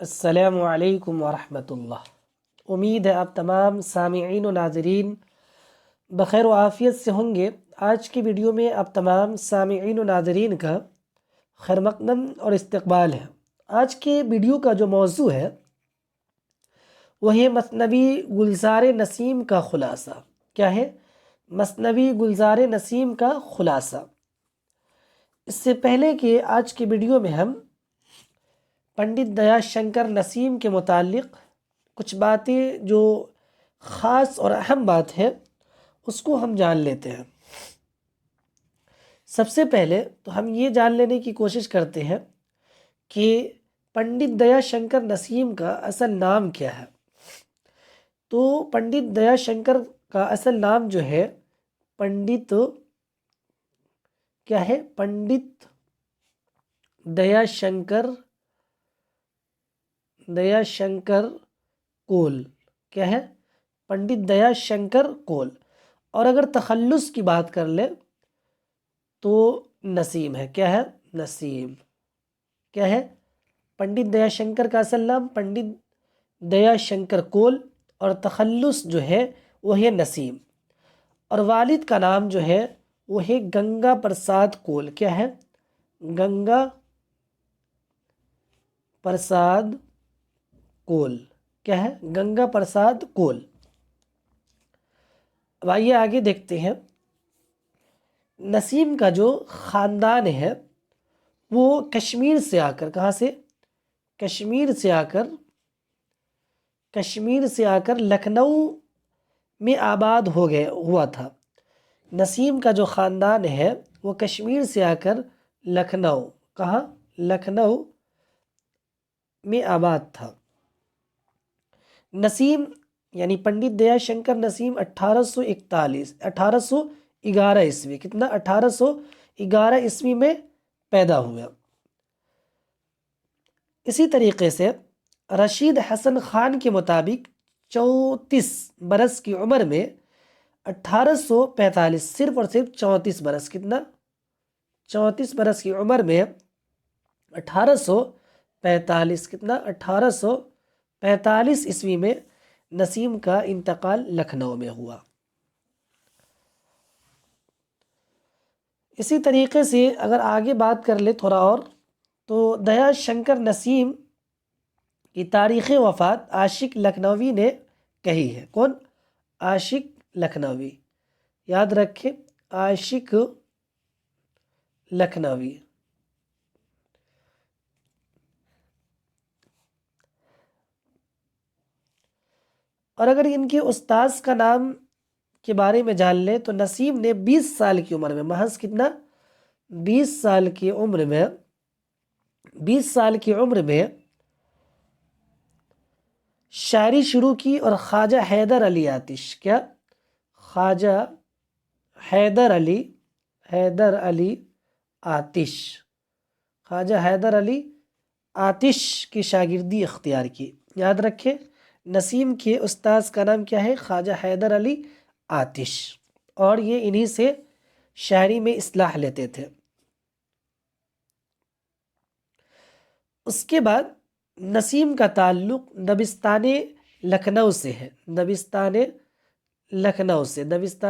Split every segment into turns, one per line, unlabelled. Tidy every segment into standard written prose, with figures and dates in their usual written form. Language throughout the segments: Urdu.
السلام علیکم ورحمۃ اللہ۔ امید ہے آپ تمام سامعین و ناظرین بخیر و عافیت سے ہوں گے۔ آج کی ویڈیو میں آپ تمام سامعین و ناظرین کا خیر مقدم اور استقبال ہے۔ آج کے ویڈیو کا جو موضوع ہے وہ ہے مثنوی گلزار نسیم کا خلاصہ۔ کیا ہے؟ مثنوی گلزار نسیم کا خلاصہ۔ اس سے پہلے کہ آج کی ویڈیو میں ہم پنڈت دیا شنکر نسیم کے متعلق کچھ باتیں جو خاص اور اہم بات ہے اس کو ہم جان لیتے ہیں۔ سب سے پہلے تو ہم یہ جان لینے کی کوشش کرتے ہیں کہ پنڈت دیا شنکر نسیم کا اصل نام کیا ہے۔ تو پنڈت دیا شنکر کا اصل نام جو ہے پنڈت کیا ہے؟ پنڈت دیا شنکر کول۔ کیا ہے؟ پنڈت دیا شنکر کول۔ اور اگر تخلص کی بات کر لیں تو نسیم ہے۔ کیا ہے؟ نسیم۔ کیا ہے؟ پنڈت دیا شنکر کا اصل نام پنڈت دیا شنکر کول اور تخلص جو ہے وہ ہے نسیم۔ اور والد کا نام جو ہے وہ ہے گنگا پرساد کول۔ کیا ہے؟ گنگا پرساد کول۔ کیا ہے؟ گنگا پرساد کول۔ اب آئیے آگے دیکھتے ہیں۔ نسیم کا جو خاندان ہے وہ کشمیر سے آ کر، کہاں سے؟ کشمیر سے آ کر لکھنؤ میں آباد ہوا تھا۔ نسیم کا جو خاندان ہے وہ کشمیر سے آ کر لکھنؤ، کہاں؟ لکھنؤ میں آباد تھا۔ نسیم یعنی پنڈت دیا شنکر نسیم 1811 عیسوی، کتنا؟ 1811 عیسوی میں پیدا ہوا۔ اسی طریقے سے رشید حسن خان کے مطابق 34 برس کی عمر میں 1845، صرف اور صرف 34 برس، کتنا؟ 34 برس کی عمر میں 1845، کتنا؟ 1845 عیسوی میں نسیم کا انتقال لکھنؤ میں ہوا۔ اسی طریقے سے اگر آگے بات کر لے تھوڑا اور، تو دیا شنکر نسیم کی تاریخ وفات عاشق لکھنوی نے کہی ہے۔ کون؟ عاشق لکھنوی۔ یاد رکھیں، عاشق لکھنوی۔ اور اگر ان کے استاذ کا نام کے بارے میں جان لیں تو نسیم نے 20 سال کی عمر میں، محض کتنا؟ 20 سال کی عمر میں شاعری شروع کی اور خواجہ حیدر علی آتش، کیا؟ خواجہ حیدر علی آتش کی شاگردی اختیار کی۔ یاد رکھیں، نسیم کے استاذ کا نام کیا ہے؟ خواجہ حیدر علی آتش، اور یہ انہی سے شاعری میں اصلاح لیتے تھے۔ اس کے بعد نسیم کا تعلق دبستان لکھنؤ سے ہے۔ دبستان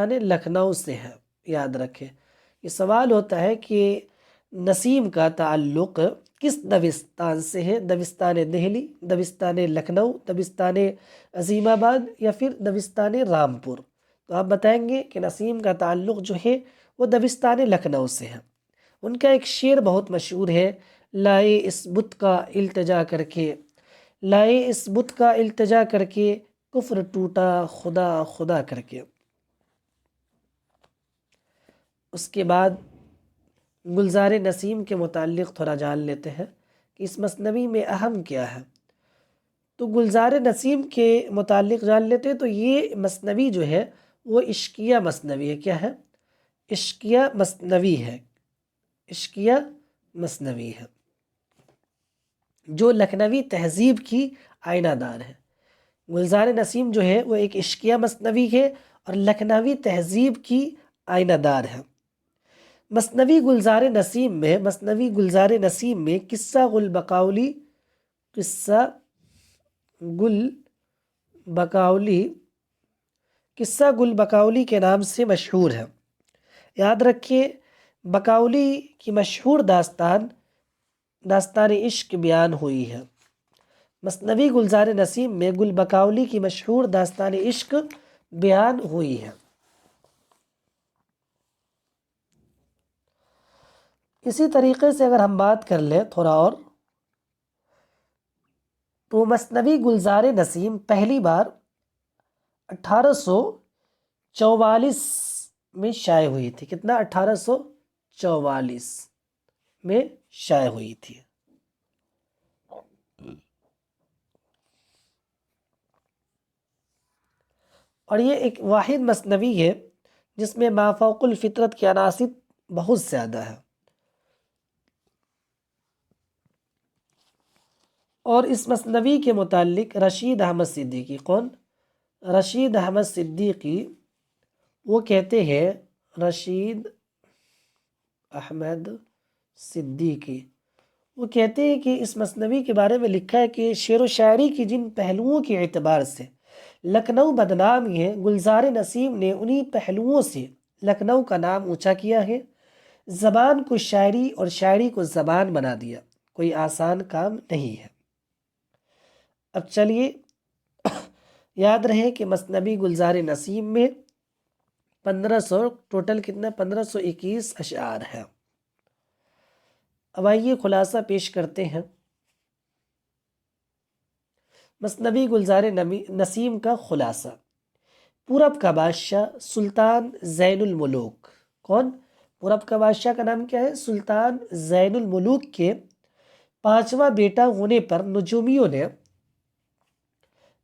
لکھنؤ سے ہے، یاد رکھیں۔ یہ سوال ہوتا ہے کہ نسیم کا تعلق کس دبستان سے ہے؟ دبستان دہلی، دبستان لکھنؤ، دبستان عظیم آباد، یا پھر دبستان رامپور؟ تو آپ بتائیں گے کہ نسیم کا تعلق جو ہے وہ دبستان لکھنؤ سے ہے۔ ان کا ایک شعر بہت مشہور ہے، لائے اس بت کا التجا کر کے، لائے اس بت کا التجا کر کے، کفر ٹوٹا خدا خدا کر کے۔ اس کے بعد گلزار نسیم کے متعلق تھوڑا جان لیتے ہیں کہ اس مثنوی میں اہم کیا ہے۔ تو گلزار نسیم کے متعلق جان لیتے ہیں تو یہ مثنوی جو ہے وہ عشقیہ مثنوی ہے۔ کیا ہے؟ عشقیہ مثنوی ہے۔ عشقیہ مثنوی ہے جو لکھنوی تہذیب کی آئینہ دار ہے۔ گلزار نسیم جو ہے وہ ایک عشقیہ مثنوی ہے اور لکھنوی تہذیب کی آئینہ دار ہے۔ مثنوی گلزار نسیم میں قصہ گل بقولی قصہ گل بکاولی قصہ گل بکاولی کے نام سے مشہور ہے۔ یاد رکھیے بکاولی کی مشہور داستان عشق بیان ہوئی ہے۔ مثنوی گلزار نسیم میں گل بکاولی کی مشہور داستان عشق بیان ہوئی ہے۔ اسی طریقے سے اگر ہم بات کر لیں تھوڑا اور، تو مثنوی گلزار نسیم پہلی بار 1844 میں شائع ہوئی تھی۔ کتنا؟ 1844 میں شائع ہوئی تھی۔ اور یہ ایک واحد مثنوی ہے جس میں مافوق الفطرت کے عناصر بہت زیادہ ہے۔ اور اس مثنوی کے متعلق رشید احمد صدیقی، کون؟ رشید احمد صدیقی، وہ کہتے ہیں، رشید احمد صدیقی وہ کہتے ہیں کہ اس مثنوی کے بارے میں لکھا ہے کہ شعر و شاعری کی جن پہلوؤں کے اعتبار سے لکھنؤ بدنام ہے، گلزار نسیم نے انہی پہلوؤں سے لکھنؤ کا نام اونچا کیا ہے۔ زبان کو شاعری اور شاعری کو زبان بنا دیا، کوئی آسان کام نہیں ہے۔ اب چلیے یاد رہے کہ مثنوی گلزار نسیم میں 1500 ٹوٹل کتنا؟ 1521 اشعار ہے۔ اب آئیے خلاصہ پیش کرتے ہیں۔ مثنوی گلزار نسیم کا خلاصہ: پورب کا بادشاہ سلطان زین الملوک، کون؟ پورب کا بادشاہ کا نام کیا ہے؟ سلطان زین الملوک کے 5واں بیٹا ہونے پر نجومیوں نے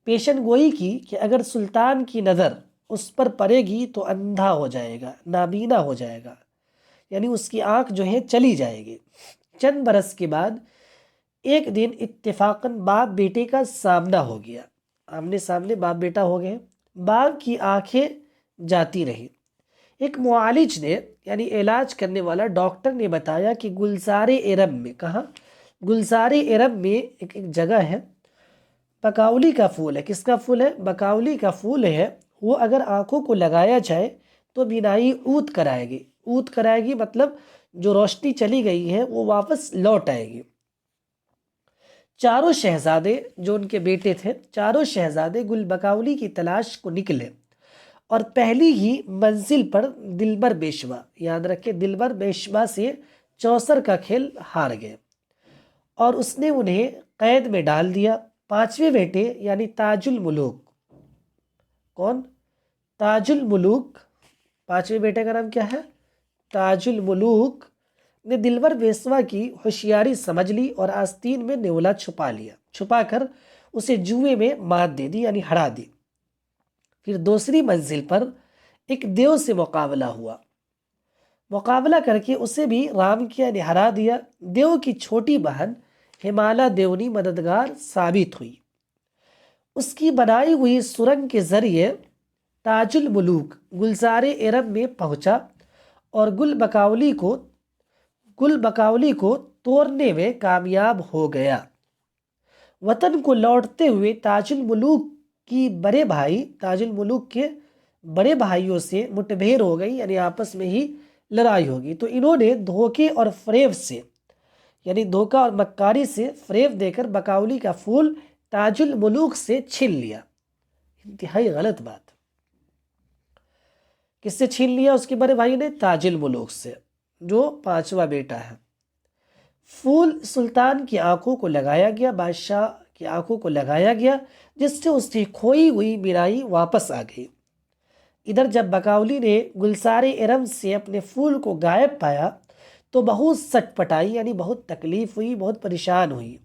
پیشن گوئی کی کہ اگر سلطان کی نظر اس پر پڑے گی تو اندھا ہو جائے گا، نابینا ہو جائے گا، یعنی اس کی آنکھ جو ہے چلی جائے گی۔ چند برس کے بعد ایک دن اتفاقاً باپ بیٹے کا سامنا ہو گیا، آمنے سامنے باپ بیٹا ہو گئے۔ باپ کی آنکھیں جاتی رہی۔ ایک معالج نے، یعنی علاج کرنے والا ڈاکٹر نے بتایا کہ گلزار ارم میں، کہاں؟ گلزار ارم میں ایک جگہ ہے، بکاولی کا پھول ہے۔ کس کا پھول ہے؟ بکاولی کا پھول ہے۔ وہ اگر آنکھوں کو لگایا جائے تو بینائی عود کرائے گی۔ عود کرائے گی مطلب جو روشنی چلی گئی ہے وہ واپس لوٹ آئے گی۔ چاروں شہزادے جو ان کے بیٹے تھے، چاروں شہزادے گل بکاولی کی تلاش کو نکلے اور پہلی ہی منزل پر دلبر بیشوا، یاد رکھے دلبر بیشوا سے چوسر کا کھیل ہار گئے اور اس نے انہیں قید میں ڈال دیا۔ 5ویں بیٹے یعنی تاج الملوک، کون؟ تاج الملوک، 5ویں بیٹے کا نام کیا ہے؟ تاج الملوک نے دلبر بیسوا کی ہوشیاری سمجھ لی اور آستین میں نیولا چھپا لیا، چھپا کر اسے جوئے میں مات دے دی، یعنی ہرا دی۔ پھر دوسری منزل پر ایک دیو سے مقابلہ ہوا، مقابلہ کر کے اسے بھی رام کیا، یعنی ہرا دیا۔ دیو کی چھوٹی بہن ہمالا دیونی مددگار ثابت ہوئی۔ اس کی بنائی ہوئی سرنگ کے ذریعے تاج الملوک گلزار ارم میں پہنچا اور گل بکاولی کو توڑنے میں کامیاب ہو گیا۔ وطن کو لوٹتے ہوئے تاج الملوک کے بڑے بھائیوں سے مٹبھیر ہو گئی، یعنی آپس میں ہی لڑائی ہوگی۔ تو انہوں نے دھوکے اور فریب سے، یعنی دھوکہ اور مکاری سے فریب دے کر بکاولی کا پھول تاج الملوک سے چھین لیا۔ انتہائی غلط بات۔ کس سے چھین لیا اس کے بڑے بھائی نے؟ تاج الملوک سے، جو 5واں بیٹا ہے۔ پھول سلطان کی آنکھوں کو لگایا گیا، بادشاہ کی آنکھوں کو لگایا گیا، جس سے اس کی کھوئی ہوئی بینائی واپس آ گئی۔ ادھر جب بکاولی نے گلزار ارم سے اپنے پھول کو غائب پایا تو بہت سٹ پٹائی، یعنی بہت تکلیف ہوئی، بہت پریشان ہوئی۔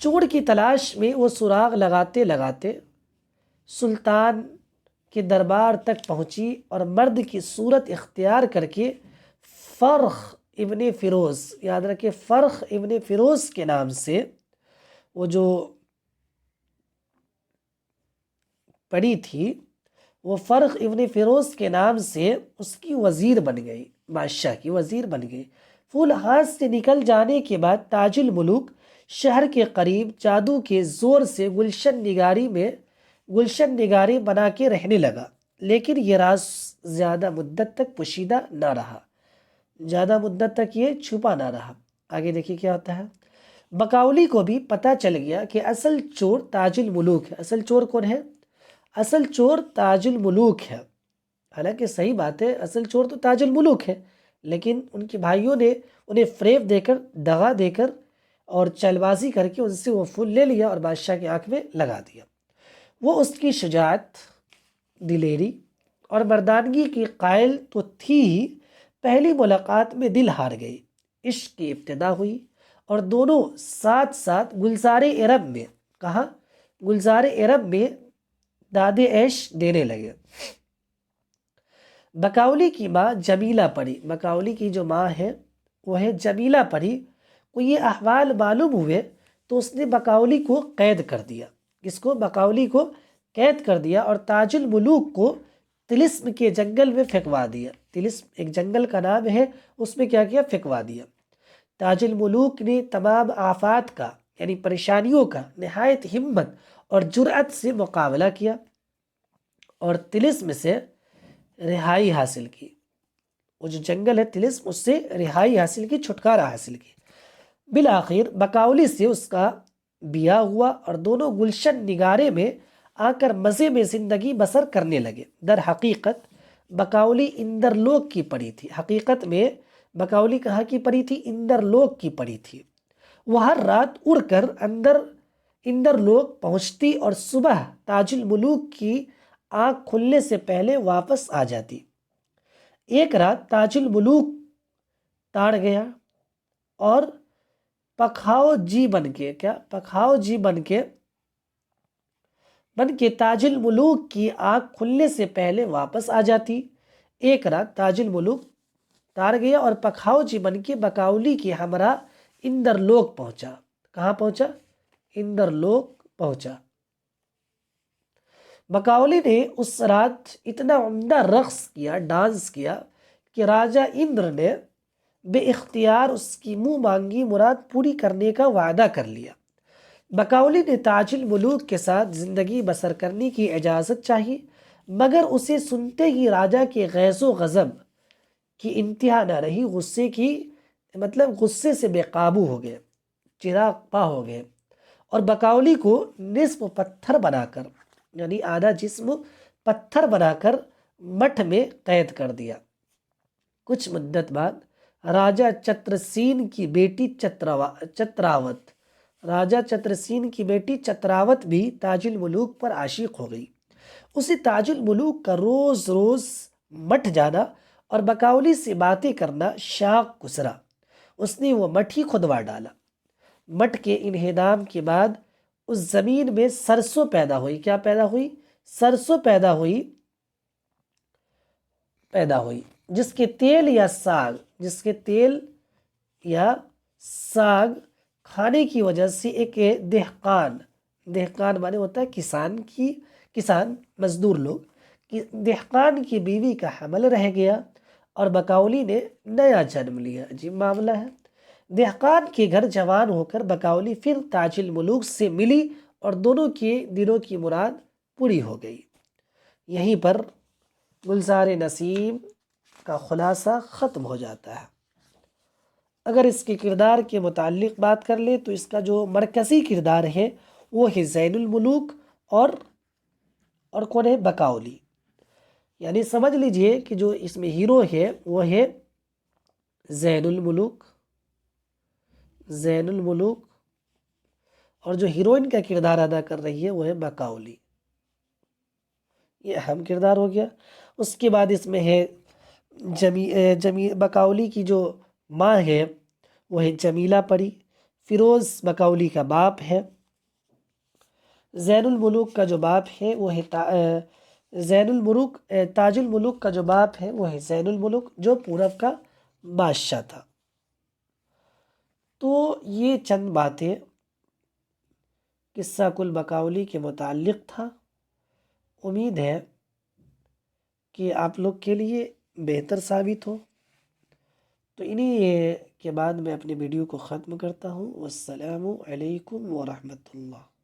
چور کی تلاش میں وہ سراغ لگاتے لگاتے سلطان کے دربار تک پہنچی اور مرد کی صورت اختیار کر کے فرخ ابن فیروز، یاد رکھے فرخ ابن فیروز کے نام سے، وہ جو پڑی تھی، وہ فرخ ابن فیروز کے نام سے اس کی وزیر بن گئی، بادشاہ کی وزیر بن گئی۔ پھول ہاتھ سے نکل جانے کے بعد تاج الملوک شہر کے قریب جادو کے زور سے گلشن نگاری بنا کے رہنے لگا، لیکن یہ راز زیادہ مدت تک پوشیدہ نہ رہا، زیادہ مدت تک یہ چھپا نہ رہا۔ آگے دیکھیے کیا ہوتا ہے۔ بقاؤلی کو بھی پتہ چل گیا کہ اصل چور تاج الملوک ہے۔ اصل چور کون ہے؟ اصل چور تاج الملوک ہے۔ حالانکہ صحیح بات ہے، اصل چور تو تاج الملوک ہے، لیکن ان کے بھائیوں نے انہیں فریب دے کر، دغا دے کر اور چل بازی کر کے ان سے وہ پھول لے لیا اور بادشاہ کی آنکھ میں لگا دیا۔ وہ اس کی شجاعت، دلیری اور مردانگی کی قائل تو تھی ہی، پہلی ملاقات میں دل ہار گئی۔ عشق کی ابتدا ہوئی اور دونوں ساتھ ساتھ گلزار عرب میں، کہاں؟ گلزار عرب میں داد عیش دینے لگے۔ بقاؤلی کی ماں جمیلہ پری، بقاؤلی کی جو ماں ہے وہ ہے جمیلہ پری، کو یہ احوال معلوم ہوئے تو اس نے بقاؤلی کو قید کر دیا۔ اس کو بقاؤلی کو قید کر دیا اور تاج الملوک کو طلسم کے جنگل میں پھینکوا دیا۔ طلسم ایک جنگل کا نام ہے، اس میں کیا کیا؟ پھینکوا دیا۔ تاج الملوک نے تمام آفات کا، یعنی پریشانیوں کا، نہایت ہمت اور جرأت سے مقابلہ کیا اور طلسم سے رہائی حاصل کی۔ وہ جو جنگل ہے طلسم، اس سے رہائی حاصل کی، چھٹکارا حاصل کی۔ بالآخر بقاؤلی سے اس کا بیاہ ہوا اور دونوں گلشن نگارے میں آ کر مزے میں زندگی بسر کرنے لگے۔ در حقیقت بقاؤلی اندر لوک کی پری تھی۔ حقیقت میں بقاؤلی کہاں کی پری تھی؟ اندر لوک کی پری تھی۔ وہ ہر رات اڑ کر اندر لوک پہنچتی اور صبح تاج الملوک کی آنکھ کھلنے سے پہلے واپس آ جاتی۔ ایک رات تاج الملوک تاڑ گیا اور پکھاؤ جی بن کے تاج الملوک کی آنکھ کھلنے سے پہلے واپس آ جاتی۔ ایک رات تاج الملوک تاڑ گیا اور پکھاؤ جی بن کے بقاؤلی کی ہمراہ اندر لوک پہنچا۔ کہاں پہنچا؟ اندر لوک پہنچا۔ بقاؤلی نے اس رات اتنا عمدہ رقص کیا، ڈانس کیا کہ راجہ اندر نے بے اختیار اس کی منہ مانگی مراد پوری کرنے کا وعدہ کر لیا۔ بقاؤلی نے تاج الملوک کے ساتھ زندگی بسر کرنے کی اجازت چاہی، مگر اسے سنتے ہی راجہ کے غیظ و غضب کی انتہا نہ رہی۔ غصے سے بے قابو ہو گئے، چراغ پا ہو گئے اور بقاؤلی کو نصف پتھر بنا کر، یعنی آدھا جسم پتھر بنا کر مٹھ میں قید کر دیا۔ کچھ مدت بعد راجہ چترسین کی بیٹی چتراوت بھی تاج الملوک پر عاشق ہو گئی۔ اسے تاج الملوک کا روز روز مٹھ جانا اور بقاؤلی سے باتیں کرنا شاق گزرا۔ اس نے وہ مٹھ ہی کھدوا ڈالا۔ مٹھ کے انہدام کے بعد اس زمین میں سرسوں پیدا ہوئی۔ کیا پیدا ہوئی؟ سرسوں پیدا ہوئی، جس کے تیل یا ساگ کھانے کی وجہ سے ایک دہقان مانے ہوتا ہے کسان مزدور لوگ، دہقان کی بیوی کا حمل رہ گیا اور بقاؤلی نے نیا جنم لیا۔ عجیب معاملہ ہے۔ دہقان کے گھر جوان ہو کر بقاؤلی پھر تاج الملوک سے ملی اور دونوں کے دلوں کی مراد پوری ہو گئی۔ یہیں پر گلزار نسیم کا خلاصہ ختم ہو جاتا ہے۔ اگر اس کے کردار کے متعلق بات کر لیں تو اس کا جو مرکزی کردار ہے وہ ہے زین الملوک اور کون ہے؟ بقاؤلی۔ یعنی سمجھ لیجئے کہ جو اس میں ہیرو ہے وہ ہے زین الملوک اور جو ہیروئن کا کردار ادا کر رہی ہے وہ ہے بقاؤلی۔ یہ اہم کردار ہو گیا۔ اس کے بعد اس میں ہے بقاؤلی کی جو ماں ہے وہ ہے جمیلہ پری، فیروز بقاؤلی کا باپ ہے، زین الملوک کا جو باپ ہے وہ ہے تاج الملوک کا جو باپ ہے وہ ہے زین الملوک، جو پورب کا بادشاہ تھا۔ تو یہ چند باتیں قصہ کل بقاؤلی کے متعلق تھا۔ امید ہے کہ آپ لوگ کے لیے بہتر ثابت ہو۔ تو انہی کے بعد میں اپنی ویڈیو کو ختم کرتا ہوں۔ والسلام علیکم ورحمۃ اللہ۔